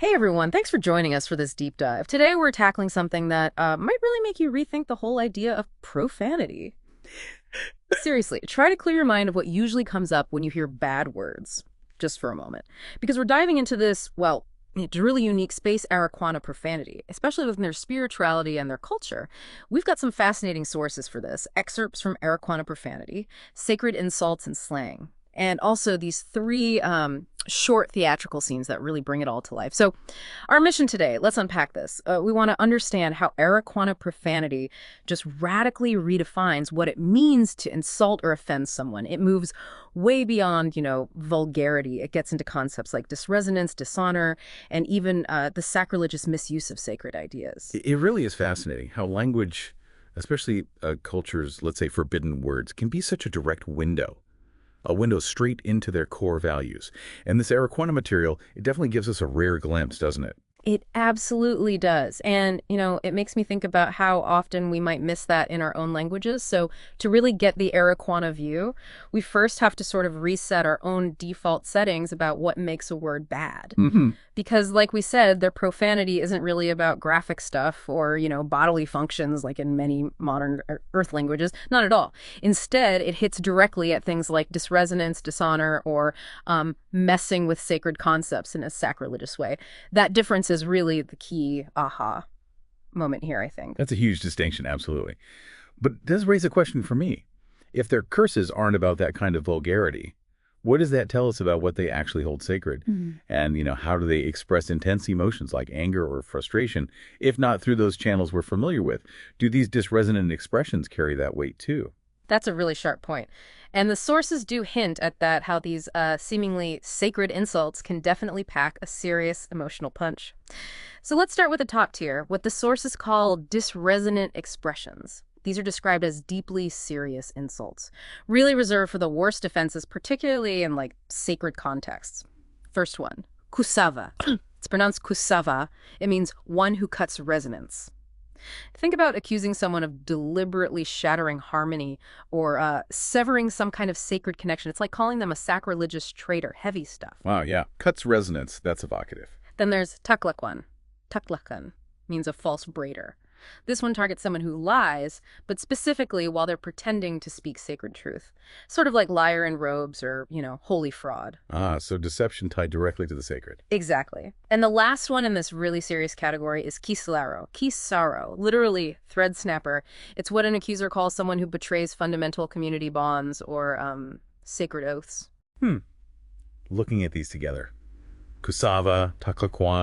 Hey everyone, thanks for joining us for this deep dive. Today we're tackling something that might really make you rethink the whole idea of profanity. Seriously, try to clear your mind of what usually comes up when you hear bad words, just for a moment. Because we're diving into this, well, it's a really unique space, Arreqqana profanity, especially within their spirituality and their culture. We've got some fascinating sources for this, excerpts from Arreqqana profanity, sacred insults and slang, and also these three short theatrical scenes that really bring it all to life. So our mission today, let's unpack this. We want to understand how Arreqqana profanity just radically redefines what it means to insult or offend someone. It moves way beyond, vulgarity. It gets into concepts like disresonance, dishonor, and even the sacrilegious misuse of sacred ideas. It really is fascinating how language, especially cultures, let's say forbidden words, can be such a direct window. A window straight into their core values. And this Arrequana material, it definitely gives us a rare glimpse, doesn't it? It absolutely does. And, it makes me think about how often we might miss that in our own languages. So to really get the Arrequana view, we first have to sort of reset our own default settings about what makes a word bad. Because like we said, their profanity isn't really about graphic stuff or, bodily functions like in many modern Earth languages. Not at all. Instead, it hits directly at things like disresonance, dishonor, or messing with sacred concepts in a sacrilegious way. That difference is really the key aha moment here, I think. That's a huge distinction, absolutely. But it does raise a question for me. If their curses aren't about that kind of vulgarity, what does that tell us about what they actually hold sacred? And, how do they express intense emotions like anger or frustration, if not through those channels we're familiar with? Do these disresonant expressions carry that weight too? That's a really sharp point. And the sources do hint at that, how these seemingly sacred insults can definitely pack a serious emotional punch. So let's start with the top tier, what the sources call disresonant expressions. These are described as deeply serious insults, really reserved for the worst offenses, particularly in sacred contexts. First one, kusava. It's pronounced kusava. It means one who cuts resonance. Think about accusing someone of deliberately shattering harmony or severing some kind of sacred connection. It's like calling them a sacrilegious traitor, heavy stuff. Wow, yeah. Cuts resonance. That's evocative. Then there's taklakwan. Taklakan means a false braider. This one targets someone who lies, but specifically while they're pretending to speak sacred truth. Sort of like liar in robes or, holy fraud. Ah, so deception tied directly to the sacred. Exactly. And the last one in this really serious category is kislaro. Kisaro, literally thread snapper. It's what an accuser calls someone who betrays fundamental community bonds or sacred oaths. Looking at these together. Kusava, Taklakwan,